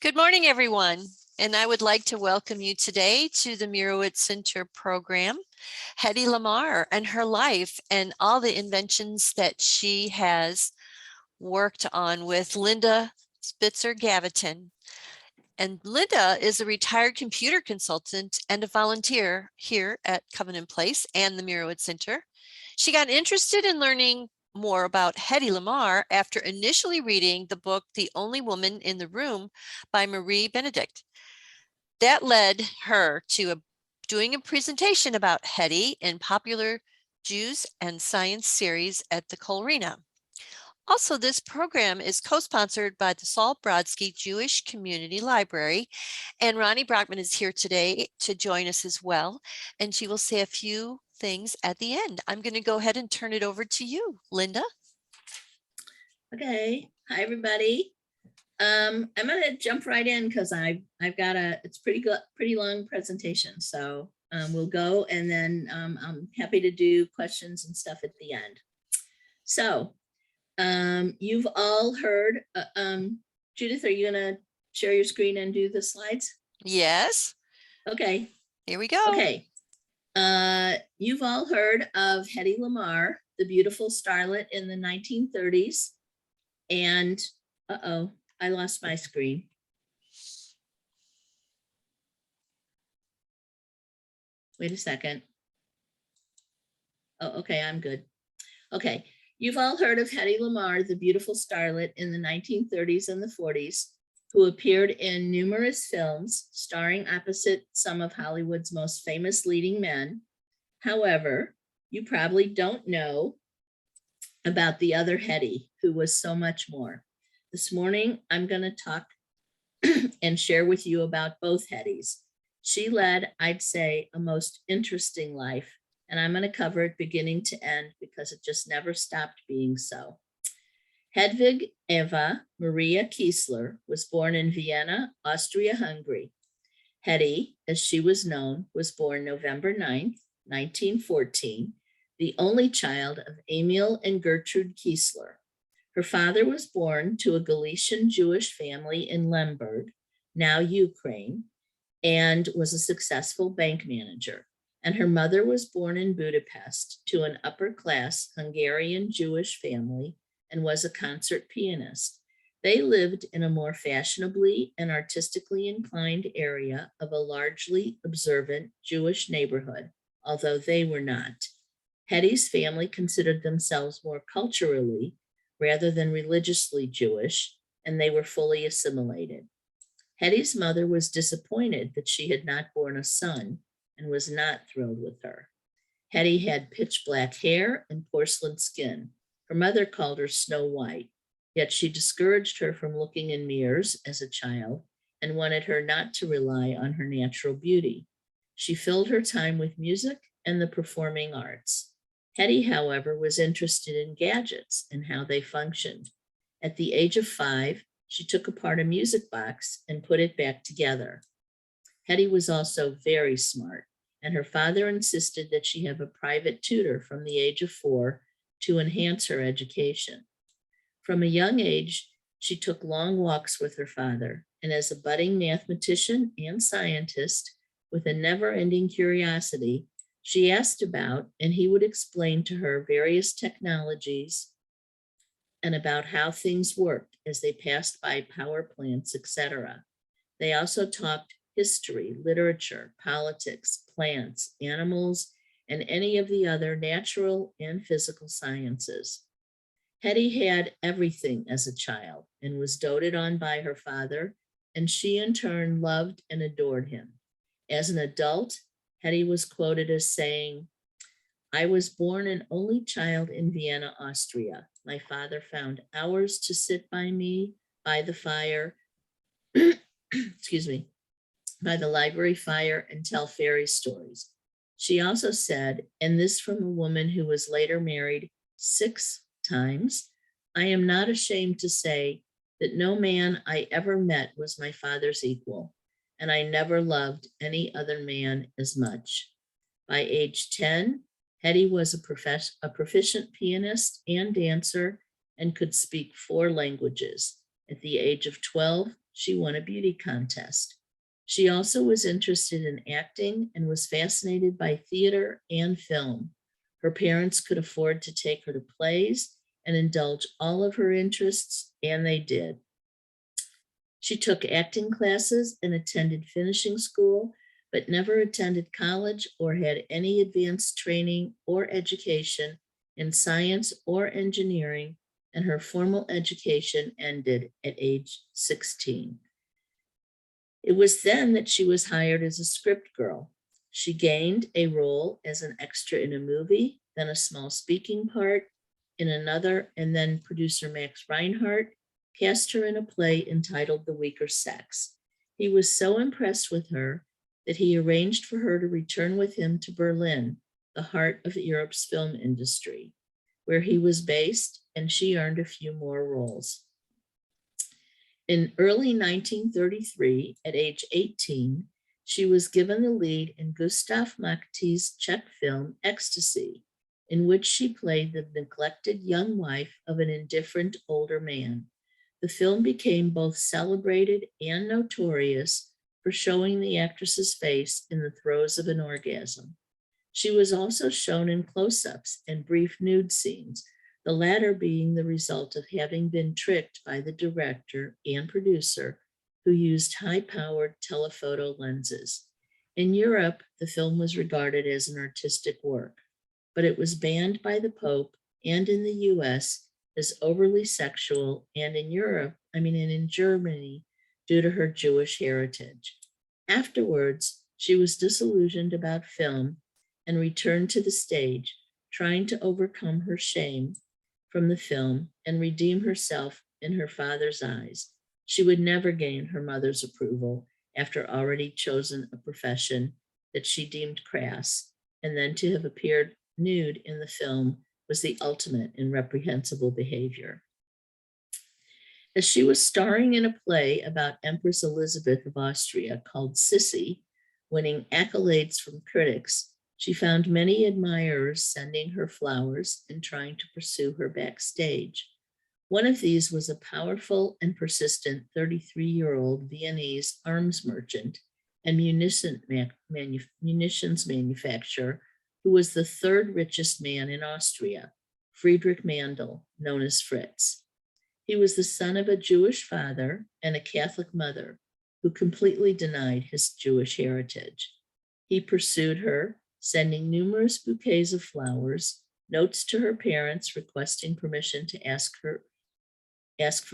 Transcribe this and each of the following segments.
Good morning, everyone, and I would like to welcome you today to the Merowitz Center program. Hedy Lamarr and her life and all the inventions that she has worked on with Linda Spitzer Gaviton. And Linda is a retired computer consultant and a volunteer here at Covenant Place and the Merowitz Center. She got interested in learning more about Hedy Lamarr after initially reading the book The Only Woman in the Room by Marie Benedict. That led her to doing a presentation about Hedy in Popular Jews and Science series at the Kolrina. Also, this program is co-sponsored by the Saul Brodsky Jewish Community Library, and Ronnie Brockman is here today to join us as well, and she will say a few things at the end. I'm going to go ahead and turn it over to you, Linda. Okay, hi everybody. I'm gonna jump right in because I've got it's pretty long presentation. So we'll go, and then I'm happy to do questions and stuff at the end. So you've all heard, Judith, are you gonna share your screen and do the slides? Yes. Okay. Here we go. Okay. You've all heard of Hedy Lamarr, the beautiful starlet in the 1930s. And I lost my screen. Wait a second. Oh, okay, I'm good. Okay, you've all heard of Hedy Lamarr, the beautiful starlet in the 1930s and the 40s, who appeared in numerous films starring opposite some of Hollywood's most famous leading men. However, you probably don't know about the other Hedy, who was so much more. This morning, I'm going to talk and share with you about both Hedys. She led, I'd say, a most interesting life, and I'm going to cover it beginning to end because it just never stopped being so. Hedwig Eva Maria Kiesler was born in Vienna, Austria-Hungary. Hedy, as she was known, was born November 9th, 1914, the only child of Emil and Gertrude Kiesler. Her father was born to a Galician Jewish family in Lemberg, now Ukraine, and was a successful bank manager. And her mother was born in Budapest to an upper-class Hungarian Jewish family and was a concert pianist. They lived in a more fashionably and artistically inclined area of a largely observant Jewish neighborhood, although they were not. Hedy's family considered themselves more culturally rather than religiously Jewish, and they were fully assimilated. Hedy's mother was disappointed that she had not borne a son and was not thrilled with her. Hedy had pitch black hair and porcelain skin. Her mother called her Snow White, yet she discouraged her from looking in mirrors as a child and wanted her not to rely on her natural beauty. She filled her time with music and the performing arts. Hedy, however, was interested in gadgets and how they functioned. At the age of 5, she took apart a music box and put it back together. Hedy was also very smart, and her father insisted that she have a private tutor from the age of 4 to enhance her education. From a young age, she took long walks with her father, and as a budding mathematician and scientist with a never-ending curiosity, she asked about, and he would explain to her various technologies and about how things worked as they passed by power plants, etc. They also talked history, literature, politics, plants, animals, and any of the other natural and physical sciences. Hedy had everything as a child and was doted on by her father, and she in turn loved and adored him. As an adult, Hedy was quoted as saying, "I was born an only child in Vienna, Austria. My father found hours to sit by me by the fire, excuse me, by the library fire and tell fairy stories." She also said, and this from a woman who was later married 6 times, "I am not ashamed to say that no man I ever met was my father's equal, and I never loved any other man as much." By age 10, Hedy was a proficient pianist and dancer and could speak 4 languages. At the age of 12, she won a beauty contest. She also was interested in acting and was fascinated by theater and film. Her parents could afford to take her to plays and indulge all of her interests, and they did. She took acting classes and attended finishing school, but never attended college or had any advanced training or education in science or engineering, and her formal education ended at age 16. It was then that she was hired as a script girl. She gained a role as an extra in a movie, then a small speaking part in another, and then producer Max Reinhardt cast her in a play entitled The Weaker Sex. He was so impressed with her that he arranged for her to return with him to Berlin, the heart of Europe's film industry, where he was based, and she earned a few more roles. In early 1933, at age 18, she was given the lead in Gustav Mahty's Czech film Ecstasy, in which she played the neglected young wife of an indifferent older man. The film became both celebrated and notorious for showing the actress's face in the throes of an orgasm. She was also shown in close-ups and brief nude scenes, the latter being the result of having been tricked by the director and producer, who used high-powered telephoto lenses. In Europe, the film was regarded as an artistic work, but it was banned by the Pope, and in the US as overly sexual, and in Germany, due to her Jewish heritage. Afterwards, she was disillusioned about film and returned to the stage, trying to overcome her shame from the film and redeem herself in her father's eyes. She would never gain her mother's approval after already chosen a profession that she deemed crass, and then to have appeared nude in the film was the ultimate in reprehensible behavior. As she was starring in a play about Empress Elizabeth of Austria called Sissy, winning accolades from critics, she found many admirers sending her flowers and trying to pursue her backstage. One of these was a powerful and persistent 33-year-old Viennese arms merchant and munitions manufacturer who was the third richest man in Austria, Friedrich Mandl, known as Fritz. He was the son of a Jewish father and a Catholic mother who completely denied his Jewish heritage. He pursued her, sending numerous bouquets of flowers, notes to her parents requesting permission to ask for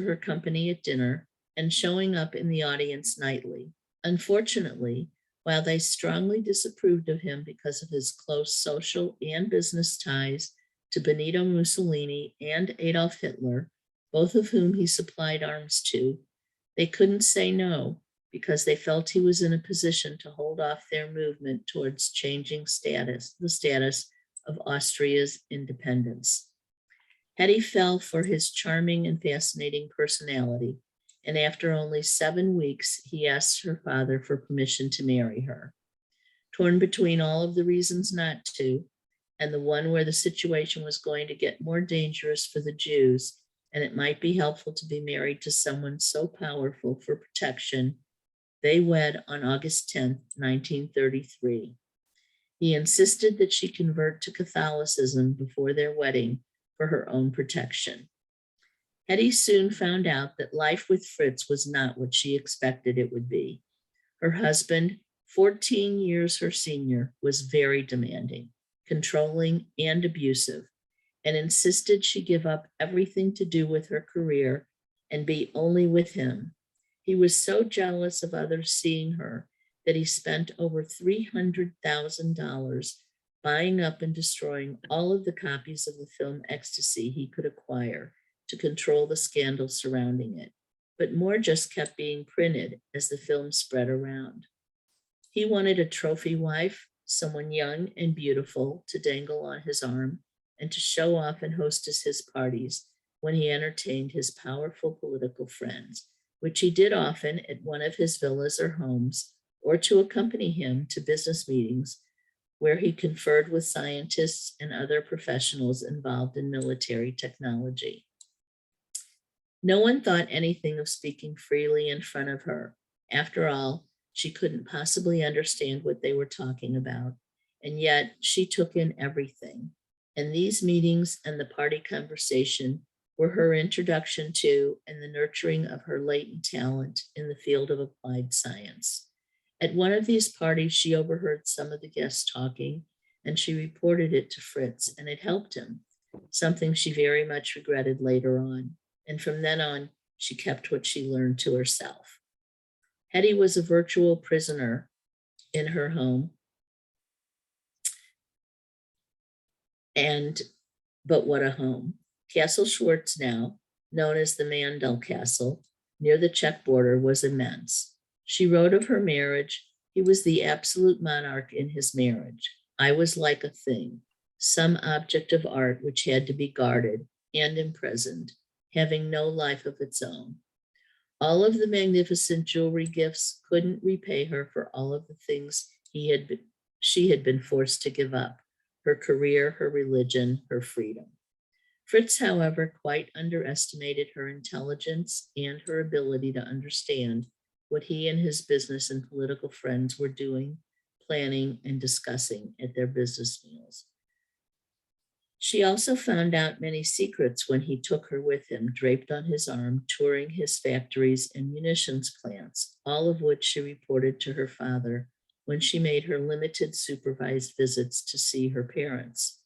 her company at dinner, and showing up in the audience nightly. Unfortunately, while they strongly disapproved of him because of his close social and business ties to Benito Mussolini and Adolf Hitler, both of whom he supplied arms to, they couldn't say no because they felt he was in a position to hold off their movement towards changing the status of Austria's independence. Hedy fell for his charming and fascinating personality, and after only 7 weeks, he asked her father for permission to marry her. Torn between all of the reasons not to, and the one where the situation was going to get more dangerous for the Jews, and it might be helpful to be married to someone so powerful for protection, they wed on August 10, 1933. He insisted that she convert to Catholicism before their wedding for her own protection. Hedy soon found out that life with Fritz was not what she expected it would be. Her husband, 14 years her senior, was very demanding, controlling, and abusive, and insisted she give up everything to do with her career and be only with him. He was so jealous of others seeing her that he spent over $300,000 buying up and destroying all of the copies of the film Ecstasy he could acquire to control the scandal surrounding it. But more just kept being printed as the film spread around. He wanted a trophy wife, someone young and beautiful to dangle on his arm and to show off and hostess his parties when he entertained his powerful political friends, which he did often at one of his villas or homes, or to accompany him to business meetings where he conferred with scientists and other professionals involved in military technology. No one thought anything of speaking freely in front of her. After all, she couldn't possibly understand what they were talking about. And yet she took in everything. And these meetings and the party conversation were her introduction to and the nurturing of her latent talent in the field of applied science. At one of these parties, she overheard some of the guests talking, and she reported it to Fritz, and it helped him, something she very much regretted later on. And from then on, she kept what she learned to herself. Hedy was a virtual prisoner in her home, but what a home. Castle Schwartz, now known as the Mandel Castle, near the Czech border, was immense. She wrote of her marriage, "He was the absolute monarch in his marriage. I was like a thing, some object of art which had to be guarded and imprisoned, having no life of its own. All of the magnificent jewelry gifts couldn't repay her for all of the things she had been forced to give up, her career, her religion, her freedom." Fritz, however, quite underestimated her intelligence and her ability to understand what he and his business and political friends were doing, planning, and discussing at their business meals. She also found out many secrets when he took her with him, draped on his arm, touring his factories and munitions plants, all of which she reported to her father when she made her limited supervised visits to see her parents.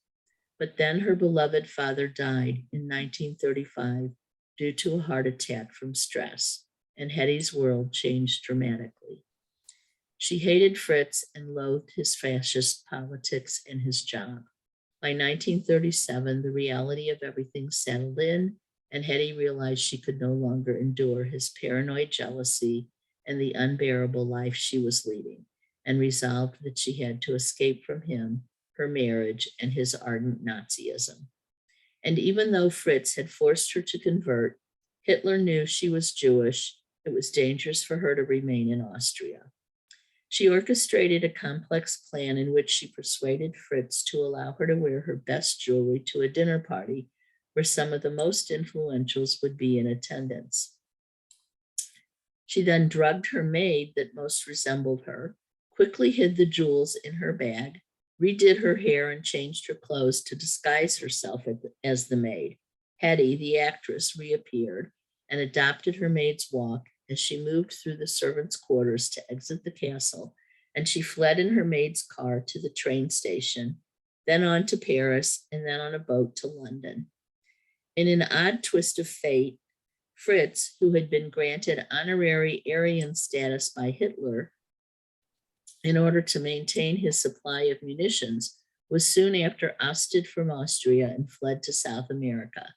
But then her beloved father died in 1935 due to a heart attack from stress, and Hedy's world changed dramatically. She hated Fritz and loathed his fascist politics and his job. By 1937, the reality of everything settled in, and Hedy realized she could no longer endure his paranoid jealousy and the unbearable life she was leading, and resolved that she had to escape from him, her marriage, and his ardent Nazism. And even though Fritz had forced her to convert, Hitler knew she was Jewish. It was dangerous for her to remain in Austria. She orchestrated a complex plan in which she persuaded Fritz to allow her to wear her best jewelry to a dinner party where some of the most influentials would be in attendance. She then drugged her maid that most resembled her, quickly hid the jewels in her bag, redid her hair, and changed her clothes to disguise herself as the maid. Hedy, the actress, reappeared and adopted her maid's walk as she moved through the servants' quarters to exit the castle, and she fled in her maid's car to the train station, then on to Paris, and then on a boat to London. In an odd twist of fate, Fritz, who had been granted honorary Aryan status by Hitler in order to maintain his supply of munitions, was soon after ousted from Austria and fled to South America.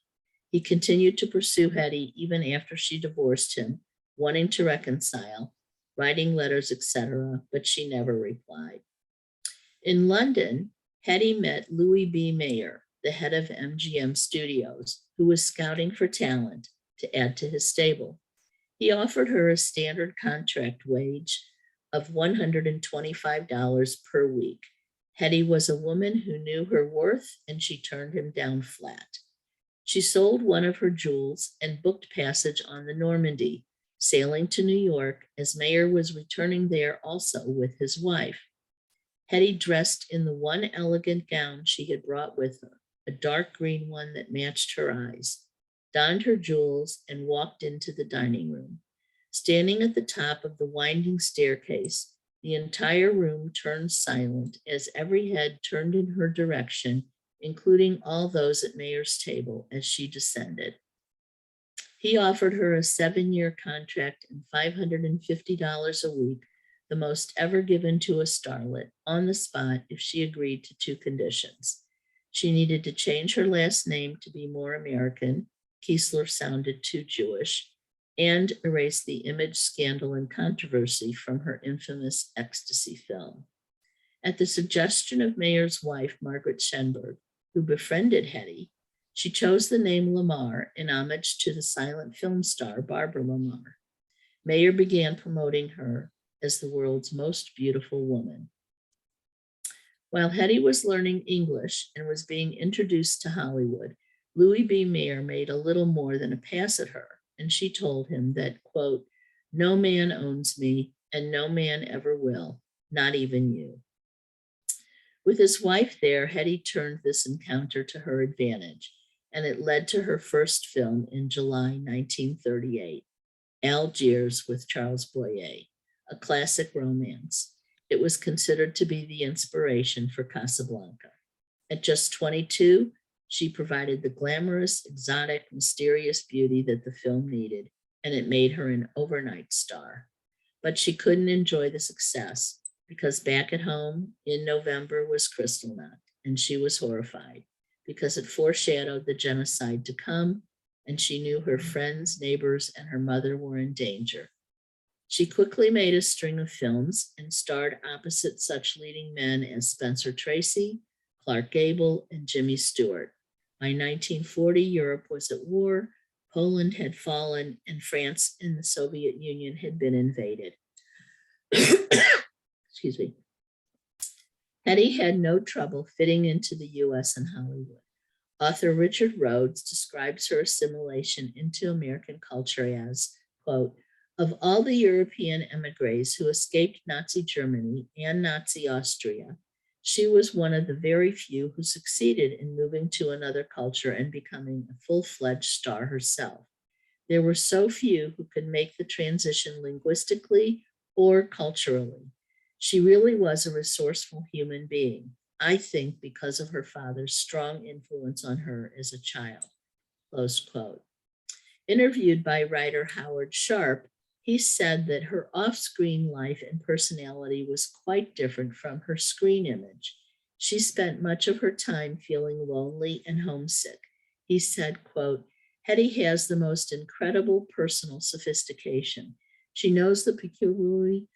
He continued to pursue Hedy even after she divorced him, wanting to reconcile, writing letters, etc., but she never replied. In London, Hedy met Louis B. Mayer, the head of MGM Studios, who was scouting for talent to add to his stable. He offered her a standard contract wage of $125 per week. Hedy was a woman who knew her worth, and she turned him down flat. She sold one of her jewels and booked passage on the Normandy, sailing to New York as Mayer was returning there also with his wife. Hedy dressed in the one elegant gown she had brought with her, a dark green one that matched her eyes, donned her jewels, and walked into the dining room. Standing at the top of the winding staircase, the entire room turned silent as every head turned in her direction, including all those at Mayer's table as she descended. He offered her a 7-year contract and $550 a week, the most ever given to a starlet, on the spot if she agreed to 2 conditions. She needed to change her last name to be more American. Kiesler sounded too Jewish, and erase the image, scandal, and controversy from her infamous Ecstasy film. At the suggestion of Mayer's wife, Margaret Schenberg, who befriended Hedy, she chose the name Lamarr in homage to the silent film star Barbara Lamarr. Mayer began promoting her as the world's most beautiful woman. While Hedy was learning English and was being introduced to Hollywood, Louis B. Mayer made a little more than a pass at her. and she told him that, quote, "No man owns me and no man ever will, not even you." With his wife there, Hedy turned this encounter to her advantage, and it led to her first film in July 1938, Algiers with Charles Boyer, a classic romance. It was considered to be the inspiration for Casablanca. At just 22, she provided the glamorous, exotic, mysterious beauty that the film needed, and it made her an overnight star. But she couldn't enjoy the success because back at home in November was Kristallnacht, and she was horrified because it foreshadowed the genocide to come, and she knew her friends, neighbors, and her mother were in danger. She quickly made a string of films and starred opposite such leading men as Spencer Tracy, Clark Gable, and Jimmy Stewart. By 1940, Europe was at war, Poland had fallen, and France and the Soviet Union had been invaded. Excuse me. Hedy had no trouble fitting into the US and Hollywood. Author Richard Rhodes describes her assimilation into American culture as, quote, "Of all the European emigres who escaped Nazi Germany and Nazi Austria, she was one of the very few who succeeded in moving to another culture and becoming a full-fledged star herself. There were so few who could make the transition linguistically or culturally. She really was a resourceful human being, I think because of her father's strong influence on her as a child," close quote. Interviewed by writer Howard Sharp, he said that her off-screen life and personality was quite different from her screen image. She spent much of her time feeling lonely and homesick. He said, quote, "Hedy has the most incredible personal sophistication. She knows the peculiarly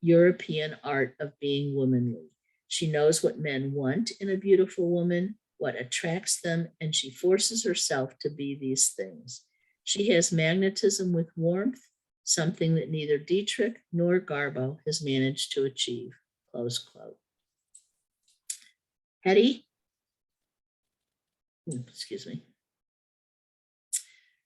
European art of being womanly. She knows what men want in a beautiful woman, what attracts them, and she forces herself to be these things. She has magnetism with warmth, something that neither Dietrich nor Garbo has managed to achieve," close quote. Hedy, excuse me.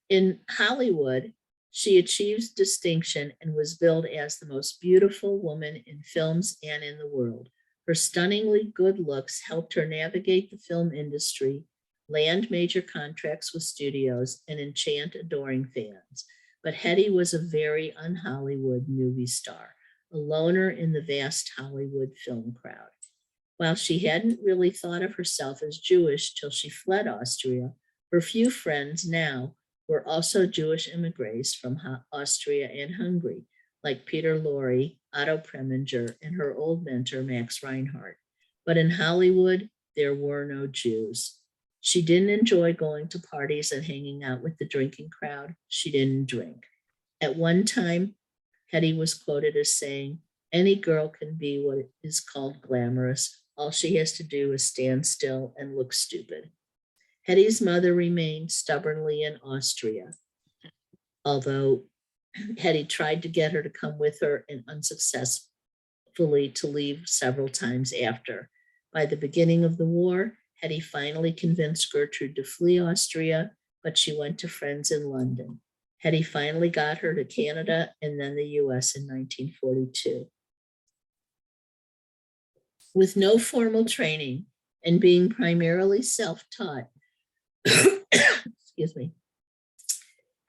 In Hollywood, she achieves distinction and was billed as the most beautiful woman in films and in the world. Her stunningly good looks helped her navigate the film industry, land major contracts with studios, and enchant adoring fans. But Hedy was a very un-Hollywood movie star, a loner in the vast Hollywood film crowd. While she hadn't really thought of herself as Jewish till she fled Austria, her few friends now were also Jewish immigrants from Austria and Hungary, like Peter Lorre, Otto Preminger, and her old mentor, Max Reinhardt. But in Hollywood, there were no Jews. She didn't enjoy going to parties and hanging out with the drinking crowd. She didn't drink. At one time, Hedy was quoted as saying, "Any girl can be what is called glamorous. All she has to do is stand still and look stupid." Hedy's mother remained stubbornly in Austria, although Hedy tried to get her to come with her and unsuccessfully to leave several times after. By the beginning of the war, Hedy finally convinced Gertrude to flee Austria, but she went to friends in London. Hedy finally got her to Canada and then the US in 1942. With no formal training and being primarily self-taught, excuse me,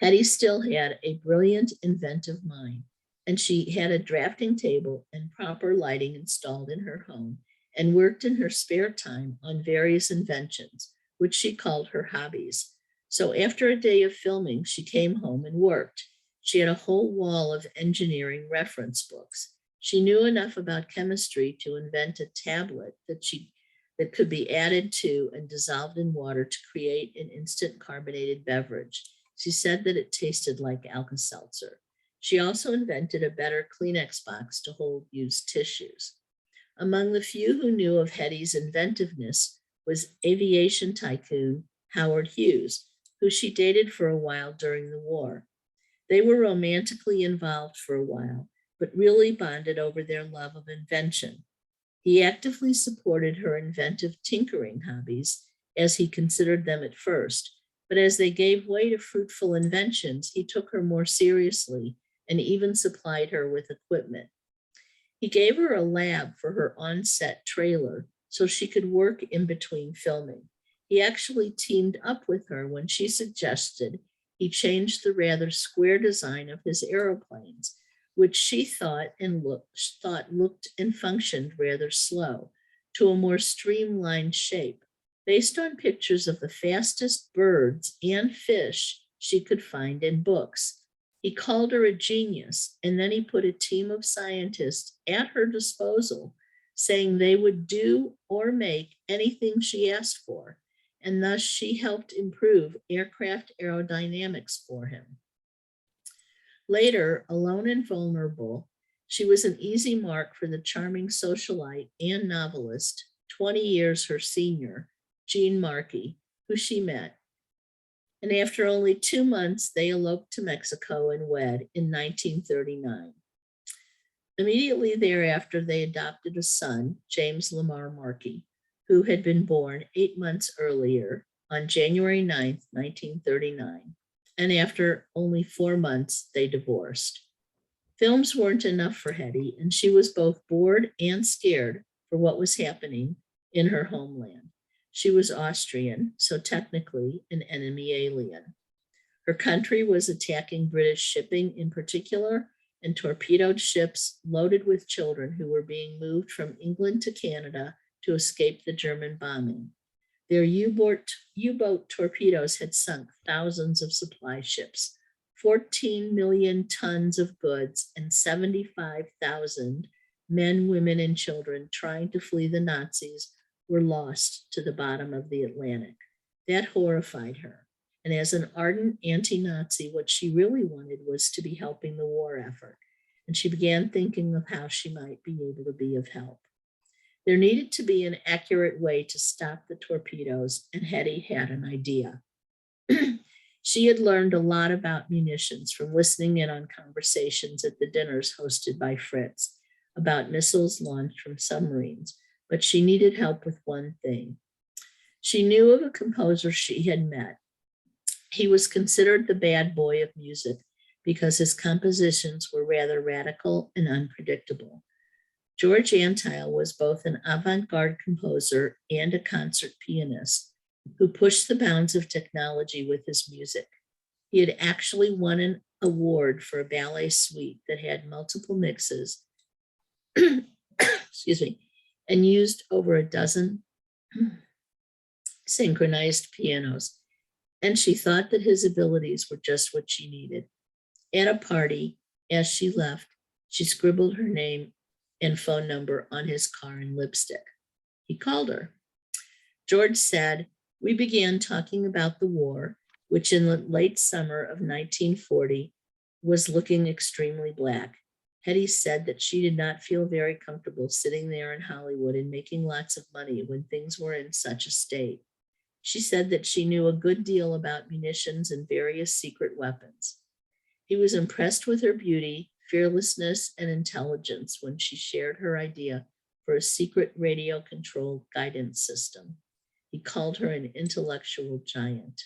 Hedy still had a brilliant, inventive mind, and she had a drafting table and proper lighting installed in her home and worked in her spare time on various inventions, which she called her hobbies. So after a day of filming, she came home and worked. She had a whole wall of engineering reference books. She knew enough about chemistry to invent a tablet that could be added to and dissolved in water to create an instant carbonated beverage. She said that it tasted like Alka-Seltzer. She also invented a better Kleenex box to hold used tissues. Among the few who knew of Hedy's inventiveness was aviation tycoon Howard Hughes, who she dated for a while during the war. They were romantically involved for a while, but really bonded over their love of invention. He actively supported her inventive tinkering hobbies, as he considered them at first, But as they gave way to fruitful inventions, he took her more seriously and even supplied her with equipment. He gave her a lab for her on-set trailer so she could work in between filming. He actually teamed up with her when she suggested he changed the rather square design of his aeroplanes, which she thought looked and functioned rather slow, to a more streamlined shape, based on pictures of the fastest birds and fish she could find in books. He called her a genius, and then he put a team of scientists at her disposal, saying they would do or make anything she asked for, and thus she helped improve aircraft aerodynamics for him. Later, alone and vulnerable, she was an easy mark for the charming socialite and novelist, 20 years her senior, Jean Markey, who she met. And after only 2 months, they eloped to Mexico and wed in 1939. Immediately thereafter, they adopted a son, James Lamarr Markey, who had been born 8 months earlier on January 9th, 1939. And after only 4 months, they divorced. Films weren't enough for Hedy, and she was both bored and scared for what was happening in her homeland. She was Austrian, so technically an enemy alien. Her country was attacking British shipping in particular, and torpedoed ships loaded with children who were being moved from England to Canada to escape the German bombing. Their U-boat torpedoes had sunk thousands of supply ships. 14 million tons of goods and 75,000 men, women, and children trying to flee the Nazis were lost to the bottom of the Atlantic. That horrified her. And as an ardent anti-Nazi, what she really wanted was to be helping the war effort. And she began thinking of how she might be able to be of help. There needed to be an accurate way to stop the torpedoes, and Hedy had an idea. She had learned a lot about munitions from listening in on conversations at the dinners hosted by Fritz about missiles launched from submarines, but she needed help with one thing. She knew of a composer she had met. He was considered the bad boy of music because his compositions were rather radical and unpredictable. George Antheil was both an avant-garde composer and a concert pianist who pushed the bounds of technology with his music. He had actually won an award for a ballet suite that had multiple mixes, excuse me, and used over a dozen synchronized pianos. And she thought that his abilities were just what she needed. At a party, as she left, she scribbled her name and phone number on his car in lipstick. He called her. George said, "We began talking about the war, which in the late summer of 1940 was looking extremely black. Hedy said that she did not feel very comfortable sitting there in Hollywood and making lots of money when things were in such a state. She said that she knew a good deal about munitions and various secret weapons. He was impressed with her beauty, fearlessness, and intelligence when she shared her idea for a secret radio-controlled guidance system. He called her an intellectual giant.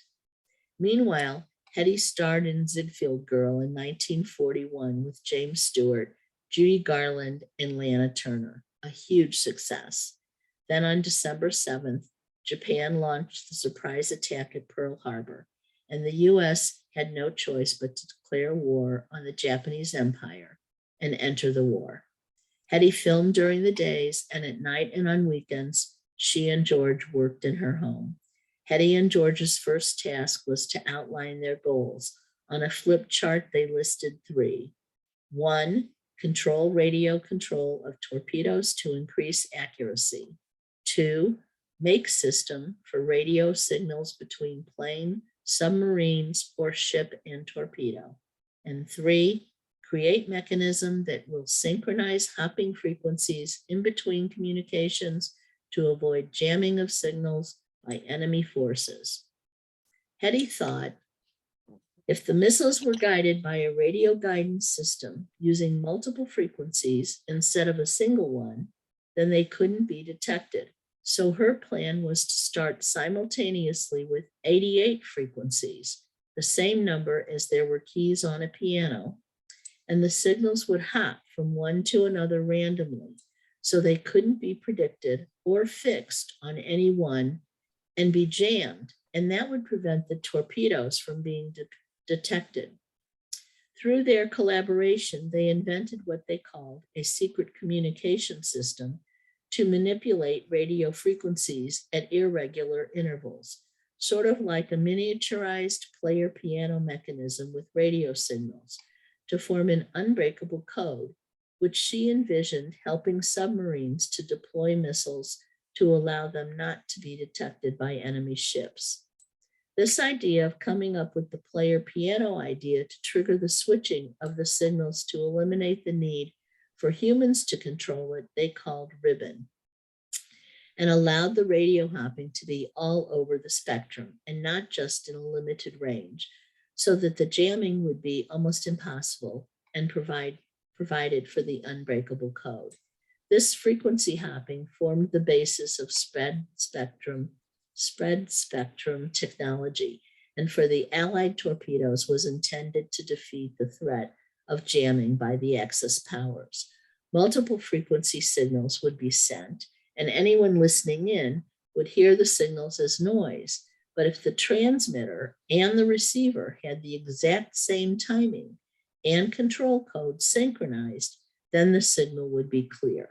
Meanwhile, Hedy starred in Ziegfeld Girl in 1941 with James Stewart, Judy Garland, and Lana Turner, a huge success. Then on December 7th, Japan launched the surprise attack at Pearl Harbor, and the US had no choice but to declare war on the Japanese Empire and enter the war. Hedy filmed during the days, and at night and on weekends, she and George worked in her home. Hedy and George's first task was to outline their goals. On a flip chart, they listed 3. 1, control radio control of torpedoes to increase accuracy. 2, make system for radio signals between plane, submarines, or ship and torpedo. And 3, create mechanism that will synchronize hopping frequencies in between communications to avoid jamming of signals by enemy forces. Hedy thought, if the missiles were guided by a radio guidance system using multiple frequencies instead of a single one, then they couldn't be detected. So her plan was to start simultaneously with 88 frequencies, the same number as there were keys on a piano, and the signals would hop from one to another randomly, so they couldn't be predicted or fixed on any one and be jammed, and that would prevent the torpedoes from being detected. Through their collaboration, they invented what they called a secret communication system to manipulate radio frequencies at irregular intervals, sort of like a miniaturized player piano mechanism with radio signals, to form an unbreakable code, which she envisioned helping submarines to deploy missiles to allow them not to be detected by enemy ships. This idea of coming up with the player piano idea to trigger the switching of the signals to eliminate the need for humans to control it, they called ribbon, and allowed the radio hopping to be all over the spectrum and not just in a limited range, so that the jamming would be almost impossible and provided for the unbreakable code. This frequency hopping formed the basis of spread spectrum technology, and for the Allied torpedoes was intended to defeat the threat of jamming by the Axis powers. Multiple frequency signals would be sent, and anyone listening in would hear the signals as noise. But if the transmitter and the receiver had the exact same timing and control code synchronized, then the signal would be clear.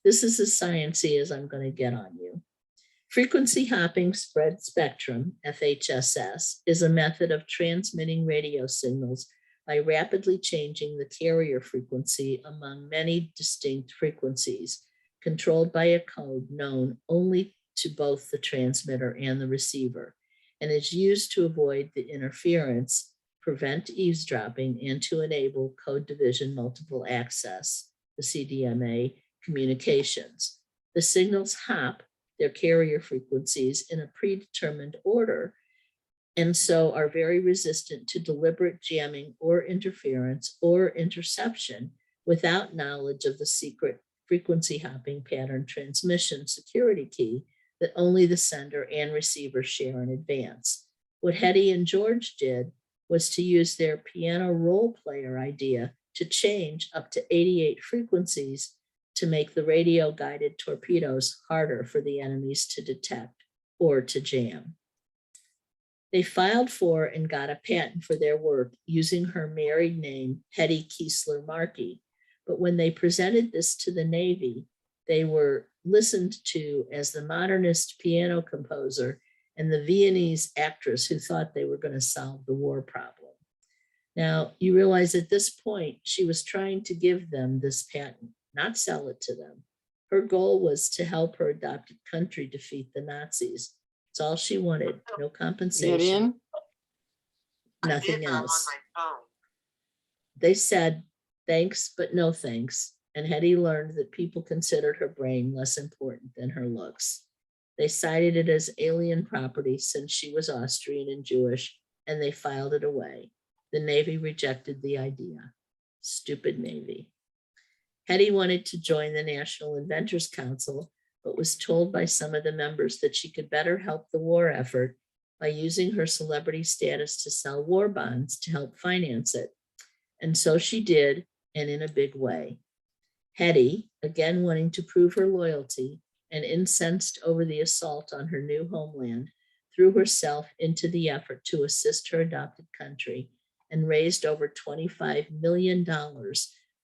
This is as sciencey as I'm going to get on you. Frequency hopping spread spectrum, FHSS, is a method of transmitting radio signals by rapidly changing the carrier frequency among many distinct frequencies, controlled by a code known only to both the transmitter and the receiver, and is used to avoid the interference, prevent eavesdropping, and to enable code division multiple access, the CDMA, communications. The signals hop their carrier frequencies in a predetermined order, and so are very resistant to deliberate jamming or interference or interception without knowledge of the secret frequency hopping pattern transmission security key that only the sender and receiver share in advance. What Hedy and George did was to use their piano role player idea to change up to 88 frequencies to make the radio guided torpedoes harder for the enemies to detect or to jam. They filed for and got a patent for their work using her married name, Hedy Keesler Markey. But when they presented this to the Navy, they were listened to as the modernist piano composer and the Viennese actress who thought they were going to solve the war problem. Now, you realize at this point, she was trying to give them this patent, not sell it to them. Her goal was to help her adopted country defeat the Nazis. It's all she wanted, no compensation, nothing else. They said, thanks, but no thanks. And Hedy learned that people considered her brain less important than her looks. They cited it as alien property since she was Austrian and Jewish, and they filed it away. The Navy rejected the idea. Stupid Navy. Hedy wanted to join the National Inventors Council, but was told by some of the members that she could better help the war effort by using her celebrity status to sell war bonds to help finance it. And so she did, and in a big way. Hedy, again wanting to prove her loyalty and incensed over the assault on her new homeland, threw herself into the effort to assist her adopted country and raised over $25 million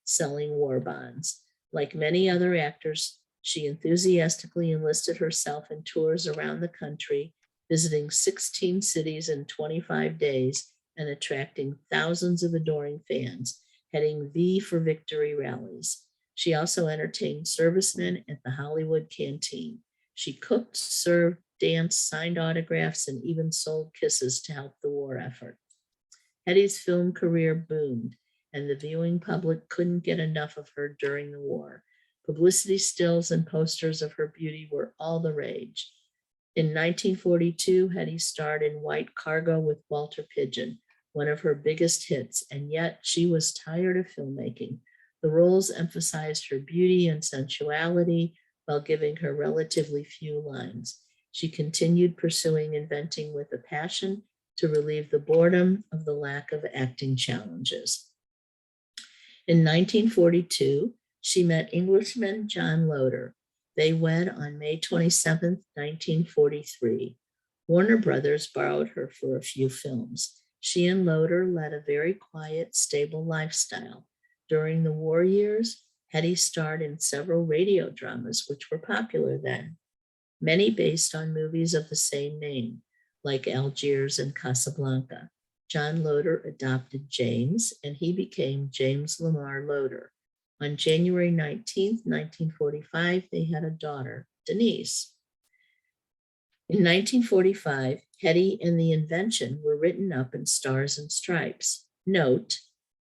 selling war bonds. Like many other actors, she enthusiastically enlisted herself in tours around the country, visiting 16 cities in 25 days and attracting thousands of adoring fans, heading V for Victory rallies. She also entertained servicemen at the Hollywood Canteen. She cooked, served, danced, signed autographs, and even sold kisses to help the war effort. Hedy's film career boomed, and the viewing public couldn't get enough of her during the war. Publicity stills and posters of her beauty were all the rage. In 1942, Hedy starred in White Cargo with Walter Pidgeon, one of her biggest hits, and yet she was tired of filmmaking. The roles emphasized her beauty and sensuality, while giving her relatively few lines. She continued pursuing inventing with a passion to relieve the boredom of the lack of acting challenges. In 1942, she met Englishman John Loder. They wed on May 27, 1943. Warner Brothers borrowed her for a few films. She and Loder led a very quiet, stable lifestyle. During the war years, Hedy starred in several radio dramas, which were popular then, many based on movies of the same name, like Algiers and Casablanca. John Loder adopted James, and he became James Lamarr Loder. On January 19, 1945, they had a daughter, Denise. In 1945, Hedy and the Invention were written up in Stars and Stripes. Note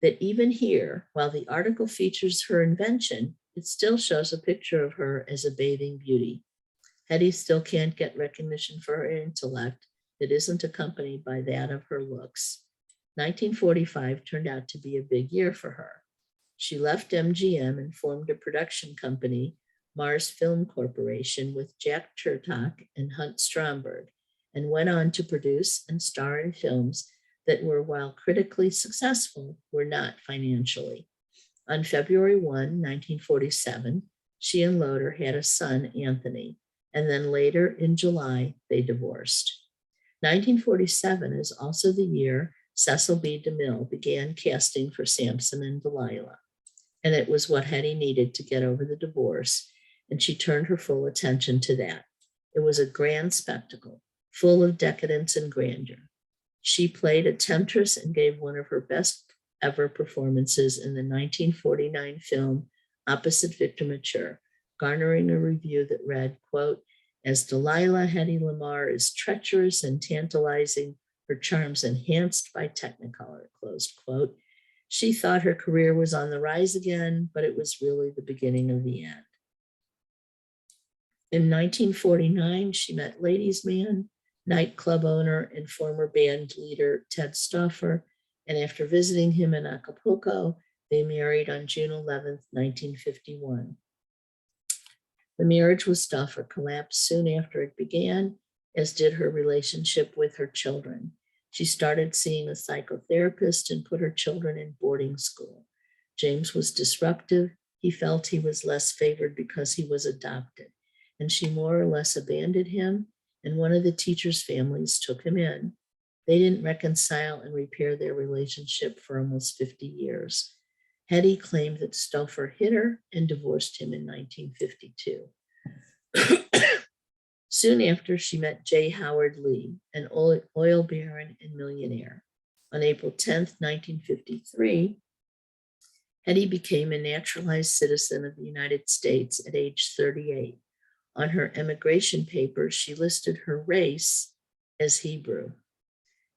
that even here, while the article features her invention, it still shows a picture of her as a bathing beauty. Hedy still can't get recognition for her intellect that isn't accompanied by that of her looks. 1945 turned out to be a big year for her. She left MGM and formed a production company, Mars Film Corporation, with Jack Chertok and Hunt Stromberg, and went on to produce and star in films that were, while critically successful, were not financially. On February 1, 1947, she and Loder had a son, Anthony, and then later in July, they divorced. 1947 is also the year Cecil B. DeMille began casting for Samson and Delilah, and it was what Hedy needed to get over the divorce, and she turned her full attention to that. It was a grand spectacle, full of decadence and grandeur. She played a temptress and gave one of her best ever performances in the 1949 film Opposite Victor Mature, garnering a review that read, quote, "As Delilah, Hedy Lamarr is treacherous and tantalizing, her charms enhanced by Technicolor," closed quote. She thought her career was on the rise again, but it was really the beginning of the end. In 1949, she met ladies' man, nightclub owner, and former band leader Ted Stauffer, and after visiting him in Acapulco, they married on June 11, 1951. The marriage with Stauffer collapsed soon after it began, as did her relationship with her children. She started seeing a psychotherapist and put her children in boarding school. James was disruptive. He felt he was less favored because he was adopted, and she more or less abandoned him, and one of the teachers' families took him in. They didn't reconcile and repair their relationship for almost 50 years. Hedy claimed that Stauffer hit her and divorced him in 1952. Soon after, she met J. Howard Lee, an oil baron and millionaire. On April 10, 1953, Hedy became a naturalized citizen of the United States at age 38. On her emigration papers, she listed her race as Hebrew.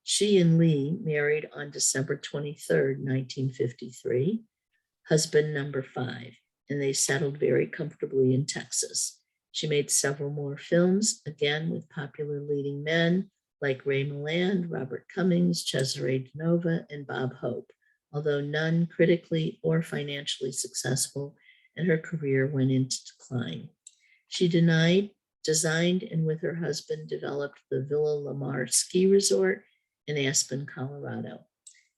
She and Lee married on December 23, 1953, husband number 5, and they settled very comfortably in Texas. She made several more films, again with popular leading men like Ray Milland, Robert Cummings, Cesare Nova, and Bob Hope, although none critically or financially successful, and her career went into decline. She designed, and with her husband developed the Villa Lamarr ski resort in Aspen, Colorado.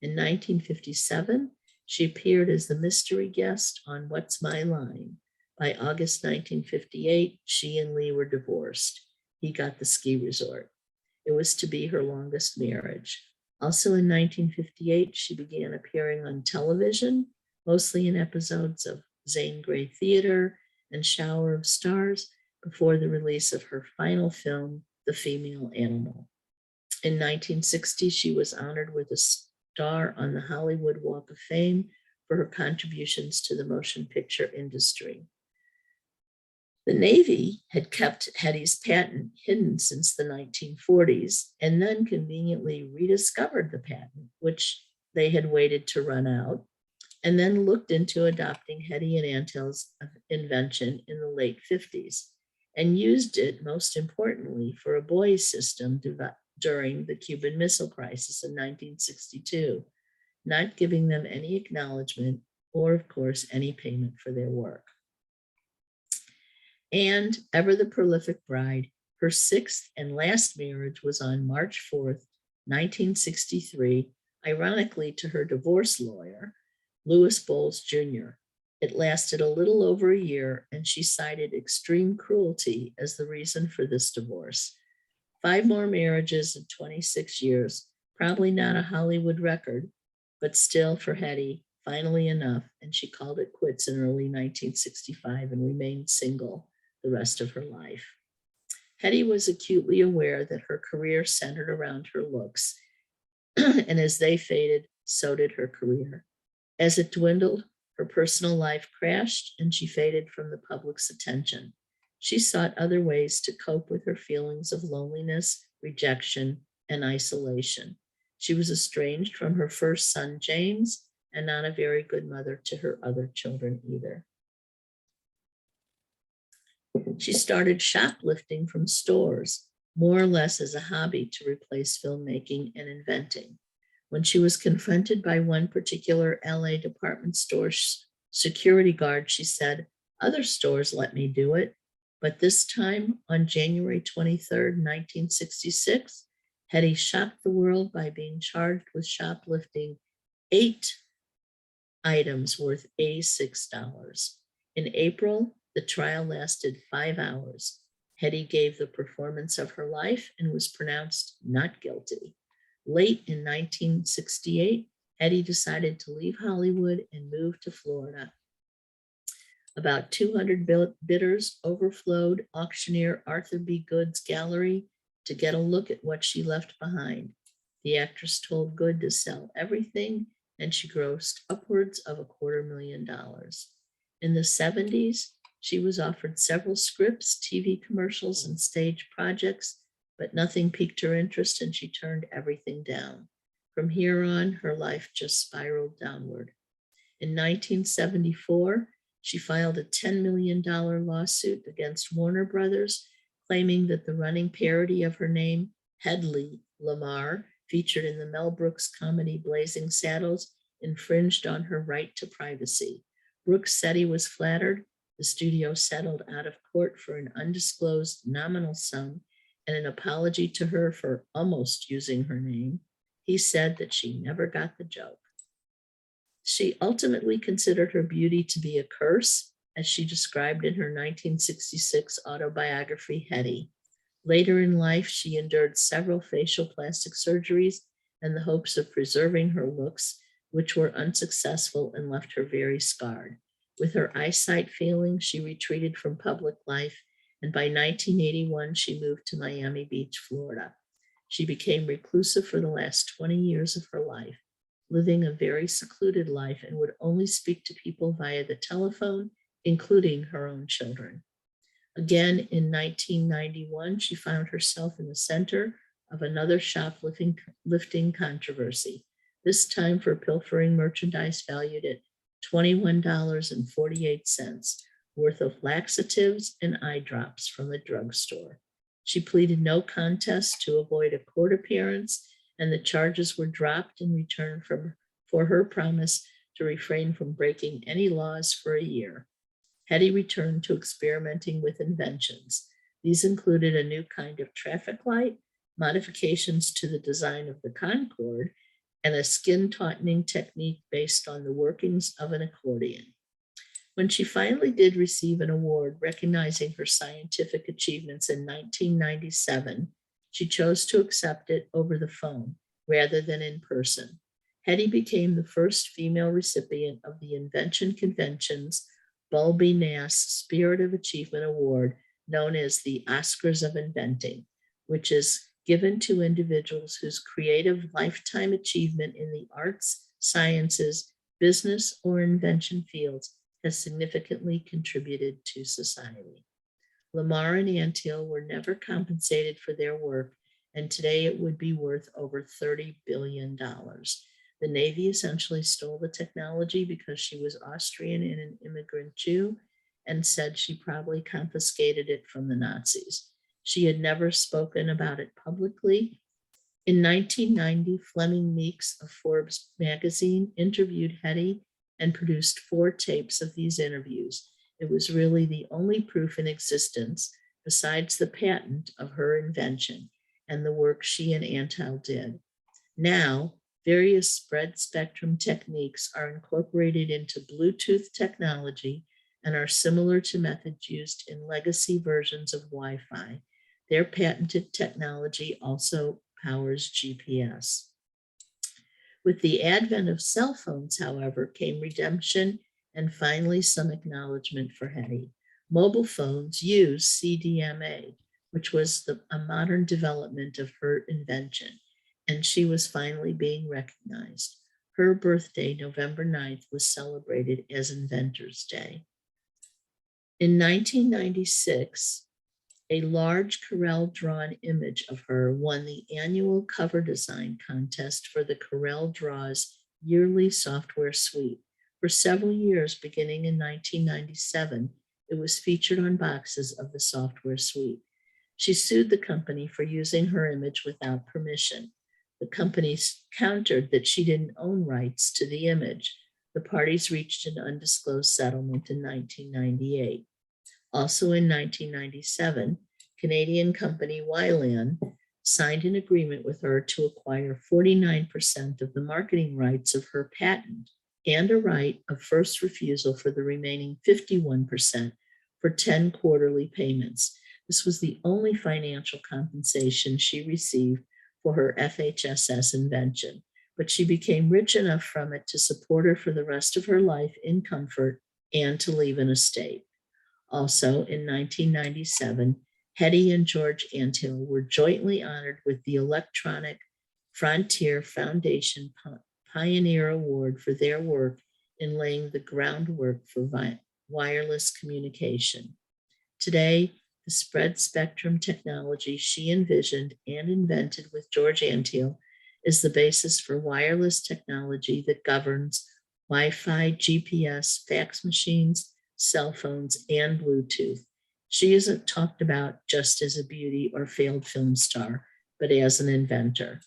In 1957, she appeared as the mystery guest on What's My Line. By August 1958, she and Lee were divorced. He got the ski resort. It was to be her longest marriage. Also in 1958, she began appearing on television, mostly in episodes of Zane Grey Theater and Shower of Stars, before the release of her final film, The Female Animal. In 1960, she was honored with a star on the Hollywood Walk of Fame for her contributions to the motion picture industry. The Navy had kept Hedy's patent hidden since the 1940s and then conveniently rediscovered the patent, which they had waited to run out, and then looked into adopting Hedy and Antel's invention in the late 50s and used it, most importantly, for a buoy system during the Cuban Missile Crisis in 1962, not giving them any acknowledgement or, of course, any payment for their work. And ever the prolific bride, her sixth and last marriage was on March 4th, 1963, ironically to her divorce lawyer, Louis Bowles Jr. It lasted a little over a year, and she cited extreme cruelty as the reason for this divorce. 5 more marriages in 26 years, probably not a Hollywood record, but still for Hedy, finally enough, and she called it quits in early 1965 and remained single the rest of her life. Hedy was acutely aware that her career centered around her looks, and as they faded, so did her career. As it dwindled, her personal life crashed and she faded from the public's attention. She sought other ways to cope with her feelings of loneliness, rejection, and isolation. She was estranged from her first son, James, and not a very good mother to her other children either. She started shoplifting from stores, more or less as a hobby to replace filmmaking and inventing. When she was confronted by one particular LA department store security guard, she said, "Other stores let me do it." But this time, on January 23rd, 1966, Hedy shocked the world by being charged with shoplifting 8 items worth $86. In April, the trial lasted 5 hours. Hedy gave the performance of her life and was pronounced not guilty. Late in 1968, Hedy decided to leave Hollywood and move to Florida. About 200 bidders overflowed auctioneer Arthur B. Good's gallery to get a look at what she left behind. The actress told Good to sell everything, and she grossed upwards of $250,000. In the 70s, she was offered several scripts, TV commercials, and stage projects, but nothing piqued her interest and she turned everything down. From here on, her life just spiraled downward. In 1974, she filed a $10 million lawsuit against Warner Brothers, claiming that the running parody of her name, Hedy Lamarr, featured in the Mel Brooks comedy Blazing Saddles, infringed on her right to privacy. Brooks said he was flattered. The studio settled out of court for an undisclosed nominal sum and an apology to her for almost using her name. He said that she never got the joke. She ultimately considered her beauty to be a curse, as she described in her 1966 autobiography, Hedy. Later in life, she endured several facial plastic surgeries in the hopes of preserving her looks, which were unsuccessful and left her very scarred. With her eyesight failing, she retreated from public life, and by 1981, she moved to Miami Beach, Florida. She became reclusive for the last 20 years of her life, living a very secluded life, and would only speak to people via the telephone, including her own children. Again, in 1991, she found herself in the center of another shoplifting controversy, this time for pilfering merchandise valued at $21.48 worth of laxatives and eye drops from a drugstore. She pleaded no contest to avoid a court appearance, and the charges were dropped in return for her promise to refrain from breaking any laws for a year. Hedy returned to experimenting with inventions. These included a new kind of traffic light, modifications to the design of the Concorde, and a skin tautening technique based on the workings of an accordion. When she finally did receive an award recognizing her scientific achievements in 1997, she chose to accept it over the phone rather than in person. Hedy became the first female recipient of the Invention Convention's Bulby Nass Spirit of Achievement Award, known as the Oscars of Inventing, which is given to individuals whose creative lifetime achievement in the arts, sciences, business, or invention fields has significantly contributed to society. Lamarr and Antill were never compensated for their work, and today it would be worth over $30 billion. The Navy essentially stole the technology because she was Austrian and an immigrant Jew, and said she probably confiscated it from the Nazis. She had never spoken about it publicly. In 1990, Fleming Meeks of Forbes magazine interviewed Hedy and produced 4 tapes of these interviews. It was really the only proof in existence besides the patent of her invention and the work she and Antil did. Now, various spread spectrum techniques are incorporated into Bluetooth technology and are similar to methods used in legacy versions of Wi-Fi. Their patented technology also powers GPS. With the advent of cell phones, however, came redemption and finally some acknowledgement for Hedy. Mobile phones use CDMA, which was a modern development of her invention, and she was finally being recognized. Her birthday, November 9th, was celebrated as Inventor's Day. In 1996, a large Corel-drawn image of her won the annual cover design contest for the Corel Draws yearly software suite. For several years, beginning in 1997, it was featured on boxes of the software suite. She sued the company for using her image without permission. The company countered that she didn't own rights to the image. The parties reached an undisclosed settlement in 1998. Also in 1997, Canadian company Wyland signed an agreement with her to acquire 49% of the marketing rights of her patent and a right of first refusal for the remaining 51% for 10 quarterly payments. This was the only financial compensation she received for her FHSS invention, but she became rich enough from it to support her for the rest of her life in comfort and to leave an estate. Also, in 1997, Hedy and George Antil were jointly honored with the Electronic Frontier Foundation Pioneer Award for their work in laying the groundwork for wireless communication. Today, the spread spectrum technology she envisioned and invented with George Antil is the basis for wireless technology that governs Wi-Fi, GPS, fax machines, cell phones, and Bluetooth. She isn't talked about just as a beauty or failed film star, but as an inventor.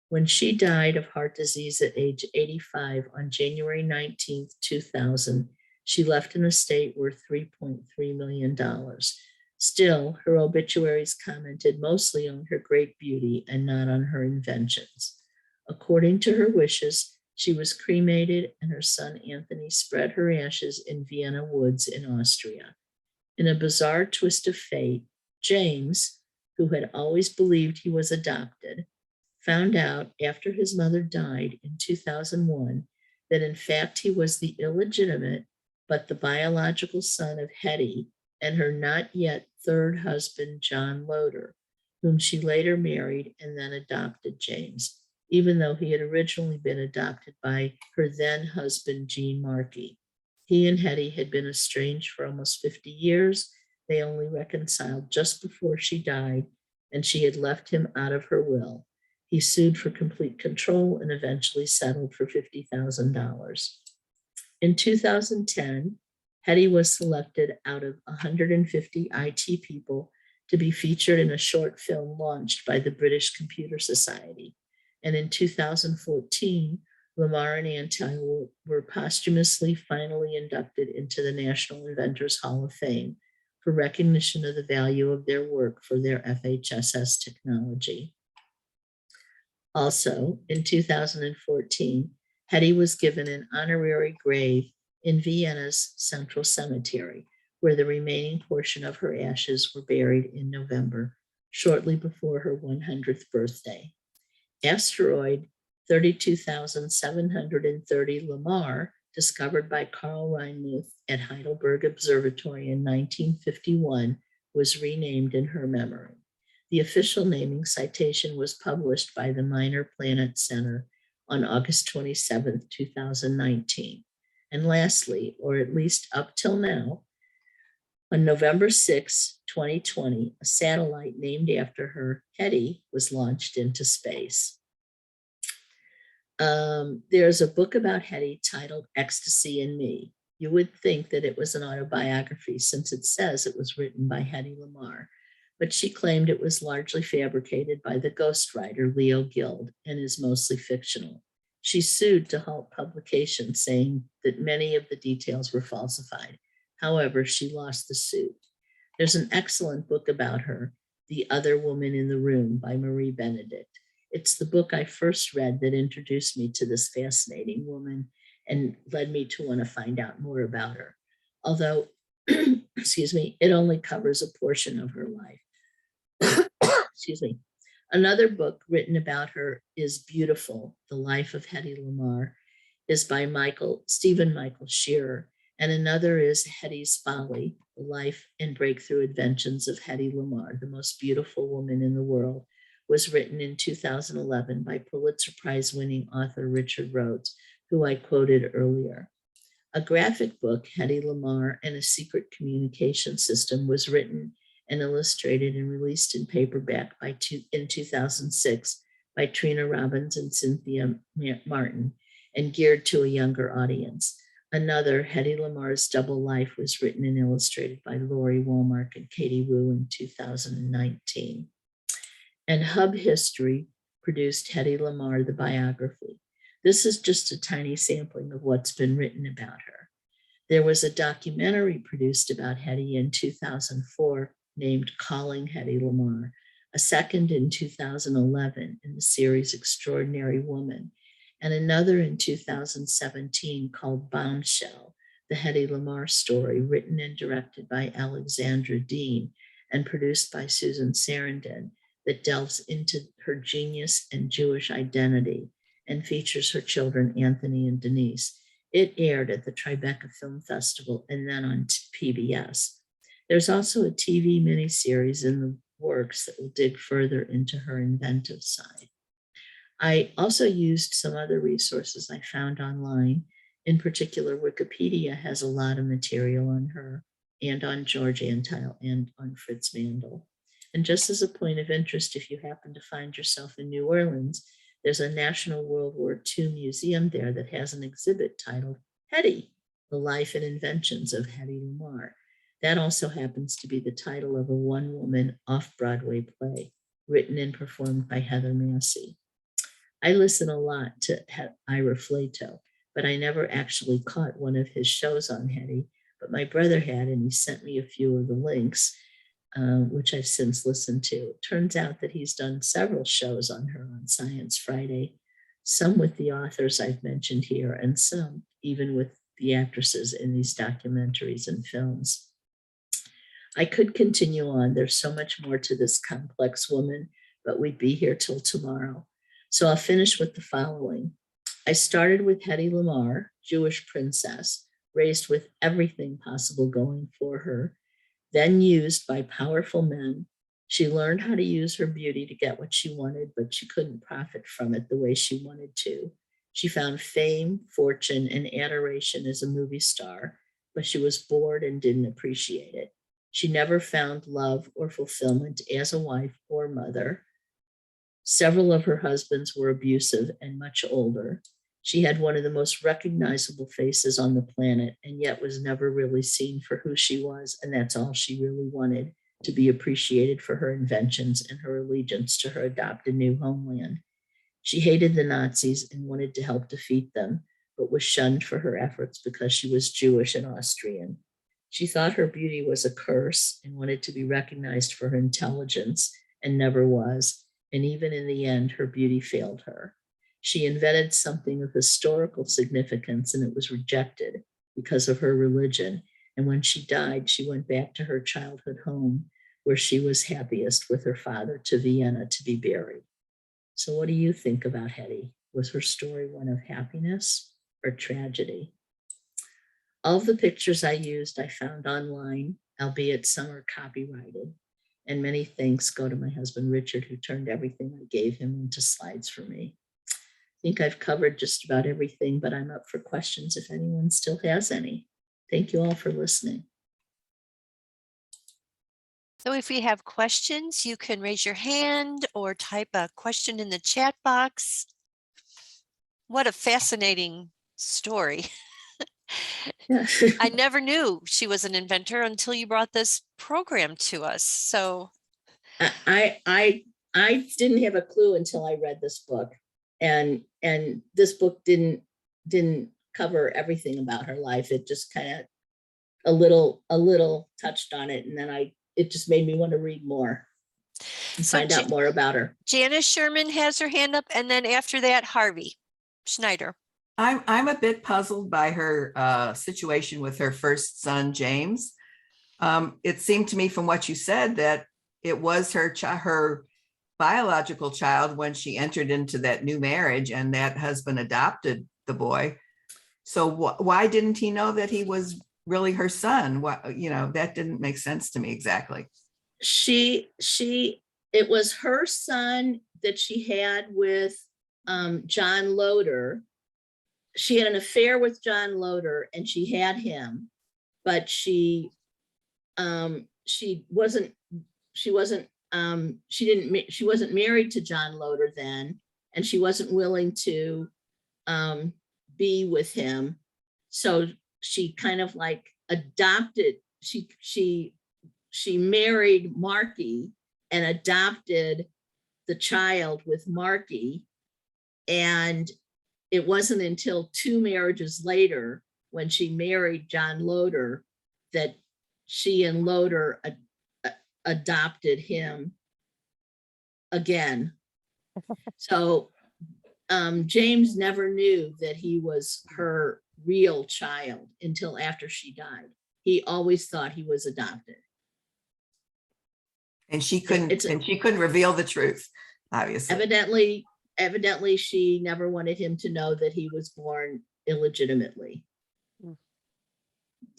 When she died of heart disease at age 85 on January 19, 2000, she left an estate worth $3.3 million. Still, her obituaries commented mostly on her great beauty and not on her inventions. According to her wishes, she was cremated and her son Anthony spread her ashes in Vienna woods in Austria. In a bizarre twist of fate, James, who had always believed he was adopted, found out after his mother died in 2001 that in fact he was the illegitimate but the biological son of Hedy and her not yet third husband, John Loder, whom she later married and then adopted James, even though he had originally been adopted by her then husband, Gene Markey. He and Hedy had been estranged for almost 50 years. They only reconciled just before she died, and she had left him out of her will. He sued for complete control and eventually settled for $50,000. In 2010, Hedy was selected out of 150 IT people to be featured in a short film launched by the British Computer Society. And in 2014, Lamarr and Antil were posthumously finally inducted into the National Inventors Hall of Fame for recognition of the value of their work for their FHSS technology. Also, in 2014, Hedy was given an honorary grave in Vienna's Central Cemetery, where the remaining portion of her ashes were buried in November, shortly before her 100th birthday. Asteroid 32,730 Lamarr, discovered by Carl Reinmuth at Heidelberg Observatory in 1951, was renamed in her memory. The official naming citation was published by the Minor Planet Center on August 27, 2019. And lastly, or at least up till now, on November 6, 2020, a satellite named after her, Hedy, was launched into space. There's a book about Hedy titled Ecstasy and Me. You would think that it was an autobiography since it says it was written by Hedy Lamarr, but she claimed it was largely fabricated by the ghostwriter Leo Guild and is mostly fictional. She sued to halt publication, saying that many of the details were falsified. However, she lost the suit. There's an excellent book about her, The Other Woman in the Room by Marie Benedict. It's the book I first read that introduced me to this fascinating woman and led me to want to find out more about her. Although, excuse me, it only covers a portion of her life. Excuse me. Another book written about her is Beautiful, The Life of Hedy Lamarr, is by Stephen Michael Shearer, and another is Hedy's Folly, The Life and Breakthrough Inventions of Hedy Lamarr, the Most Beautiful Woman in the World, was written in 2011 by Pulitzer Prize-winning author Richard Rhodes, who I quoted earlier. A graphic book, Hedy Lamarr and a Secret Communication System, was written and illustrated and released in paperback in 2006 by Trina Robbins and Cynthia Martin, and geared to a younger audience. Another, Hedy Lamarr's Double Life, was written and illustrated by Lori Walmark and Katie Wu in 2019. And Hub History produced Hedy Lamarr, the biography. This is just a tiny sampling of what's been written about her. There was a documentary produced about Hedy in 2004 named Calling Hedy Lamarr, a second in 2011 in the series Extraordinary Woman, and another in 2017 called Bombshell, the Hedy Lamarr story, written and directed by Alexandra Dean and produced by Susan Sarandon, that delves into her genius and Jewish identity and features her children, Anthony and Denise. It aired at the Tribeca Film Festival and then on PBS. There's also a TV miniseries in the works that will dig further into her inventive side. I also used some other resources I found online. In particular, Wikipedia has a lot of material on her and on George Antheil and on Fritz Mandel. And just as a point of interest, if you happen to find yourself in New Orleans, there's a National World War II museum there that has an exhibit titled Hedy, The Life and Inventions of Hedy Lamarr. That also happens to be the title of a one-woman off-Broadway play written and performed by Heather Massey. I listen a lot to Ira Flato, but I never actually caught one of his shows on Hedy, but my brother had, and he sent me a few of the links, which I've since listened to. It turns out that he's done several shows on her on Science Friday, some with the authors I've mentioned here, and some even with the actresses in these documentaries and films. I could continue on. There's so much more to this complex woman, but we'd be here till tomorrow. So I'll finish with the following. I started with Hedy Lamarr, Jewish princess, raised with everything possible going for her, then used by powerful men. She learned how to use her beauty to get what she wanted, but she couldn't profit from it the way she wanted to. She found fame, fortune, and adoration as a movie star, but she was bored and didn't appreciate it. She never found love or fulfillment as a wife or mother. Several of her husbands were abusive and much older. She had one of the most recognizable faces on the planet, and yet was never really seen for who she was, and that's all she really wanted, to be appreciated for her inventions and her allegiance to her adopted new homeland. She hated the Nazis and wanted to help defeat them, but was shunned for her efforts because she was Jewish and Austrian. She thought her beauty was a curse and wanted to be recognized for her intelligence, and never was. And even in the end, her beauty failed her. She invented something of historical significance, and it was rejected because of her religion. And when she died, she went back to her childhood home, where she was happiest with her father, to Vienna to be buried. So what do you think about Hedy? Was her story one of happiness or tragedy? All of the pictures I used, I found online, albeit some are copyrighted. And many thanks go to my husband, Richard, who turned everything I gave him into slides for me. I think I've covered just about everything, but I'm up for questions if anyone still has any. Thank you all for listening. So if you have questions, you can raise your hand or type a question in the chat box. What a fascinating story. Yeah. I never knew she was an inventor until you brought this program to us. So I didn't have a clue until I read this book, and this book didn't cover everything about her life. It just kind of a little touched on it, and then it just made me want to read more and So find out more about her. Janice Sherman has her hand up, and then after that, Harvey Schneider. I'm a bit puzzled by her situation with her first son, James. It seemed to me from what you said that it was her biological child when she entered into that new marriage, and that husband adopted the boy. So why didn't he know that he was really her son? That didn't make sense to me exactly. It was her son that she had with John Loder. She had an affair with John Loder, and she had him, but she wasn't married to John Loder then, and she wasn't willing to be with him. So she kind of like adopted, she married Marky and adopted the child with Marky. And it wasn't until 2 marriages later, when she married John Loder, that she and Loder adopted him again. So James never knew that he was her real child until after she died. He always thought he was adopted. And she couldn't reveal the truth, obviously. Evidently, she never wanted him to know that he was born illegitimately.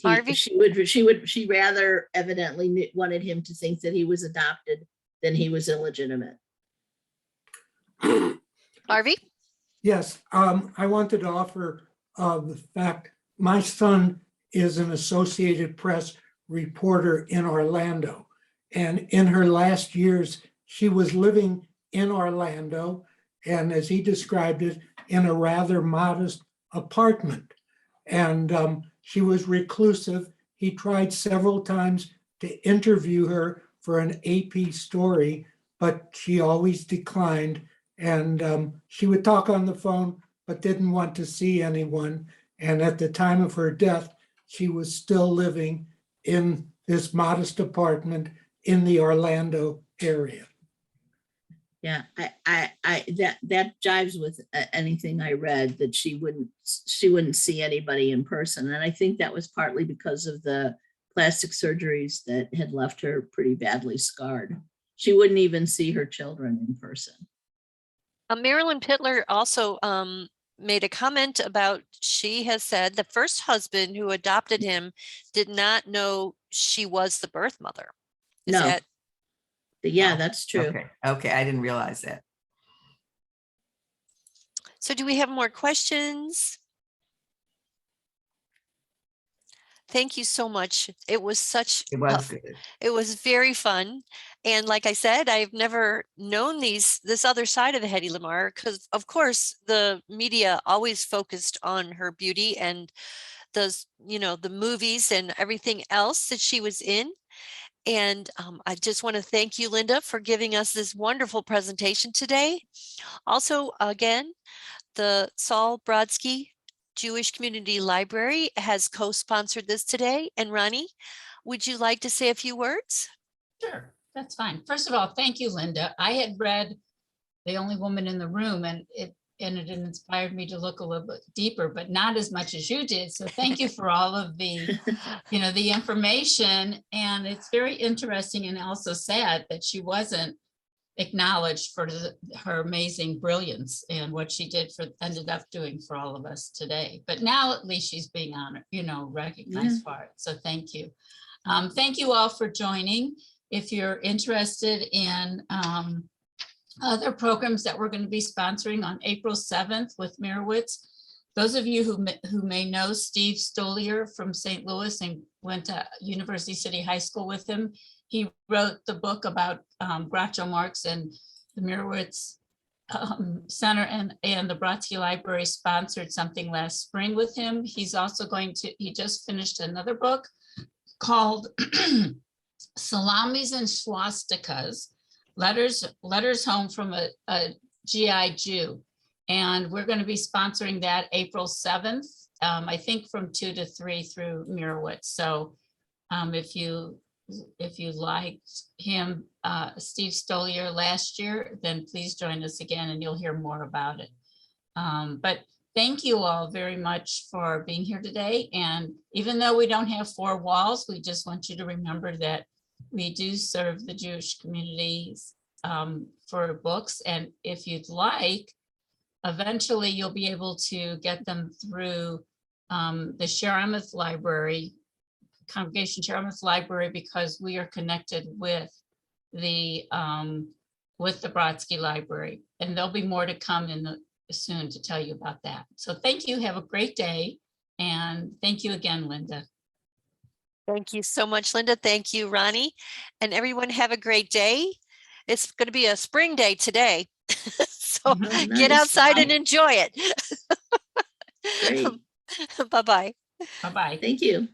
She rather evidently wanted him to think that he was adopted than he was illegitimate. Harvey? Yes, I wanted to offer the fact my son is an Associated Press reporter in Orlando. And in her last years, she was living in Orlando, and as he described it, in a rather modest apartment. And she was reclusive. He tried several times to interview her for an AP story, but she always declined. And she would talk on the phone, but didn't want to see anyone. And at the time of her death, she was still living in this modest apartment in the Orlando area. Yeah, that jives with anything I read, that she wouldn't see anybody in person. And I think that was partly because of the plastic surgeries that had left her pretty badly scarred. She wouldn't even see her children in person. Marilyn Pittler also made a comment about, she has said the first husband who adopted him did not know she was the birth mother. Is No. that? Yeah, that's true. Okay, I didn't realize that. So do we have more questions? Thank you so much. It was Good. It was very fun. And like I said, I've never known this other side of the Hedy Lamarr, because of course the media always focused on her beauty and the movies and everything else that she was in. And I just want to thank you, Linda, for giving us this wonderful presentation today. Also, again, the Saul Brodsky Jewish Community Library has co-sponsored this today. And Ronnie, would you like to say a few words? Sure, that's fine. First of all, thank you, Linda. I had read The Only Woman in the Room, and it inspired me to look a little bit deeper, but not as much as you did. So thank you for all of the, the information. And it's very interesting and also sad that she wasn't acknowledged for her amazing brilliance and what she ended up doing for all of us today. But now at least she's being honored, recognized for it. So thank you. Thank you all for joining. If you're interested in other programs that we're going to be sponsoring on April 7th with Mirowitz, those of you who may know Steve Stolier from St. Louis and went to University City High School with him, he wrote the book about Groucho Marx, and the Mirowitz Center and the Brodsky Library sponsored something last spring with him. He's also he just finished another book called Salamis and Swastikas, Letters Home from a GI Jew. And we're going to be sponsoring that April 7th I think from 2 to 3 through Mirowitz. So if you liked him, Steve Stolier last year, then please join us again and you'll hear more about it. But thank you all very much for being here today. And even though we don't have 4 walls, we just want you to remember that we do serve the Jewish communities for books. And if you'd like, eventually you'll be able to get them through the Sharamith Library, Congregation Sharamith Library, because we are connected with the Brodsky Library. And there'll be more to come soon to tell you about that. So thank you. Have a great day. And thank you again, Linda. Thank you so much, Linda. Thank you, Ronnie. And everyone have a great day. It's going to be a spring day today. So Oh, get nice. outside and enjoy it. Great. Bye-bye. Bye-bye. Thank you.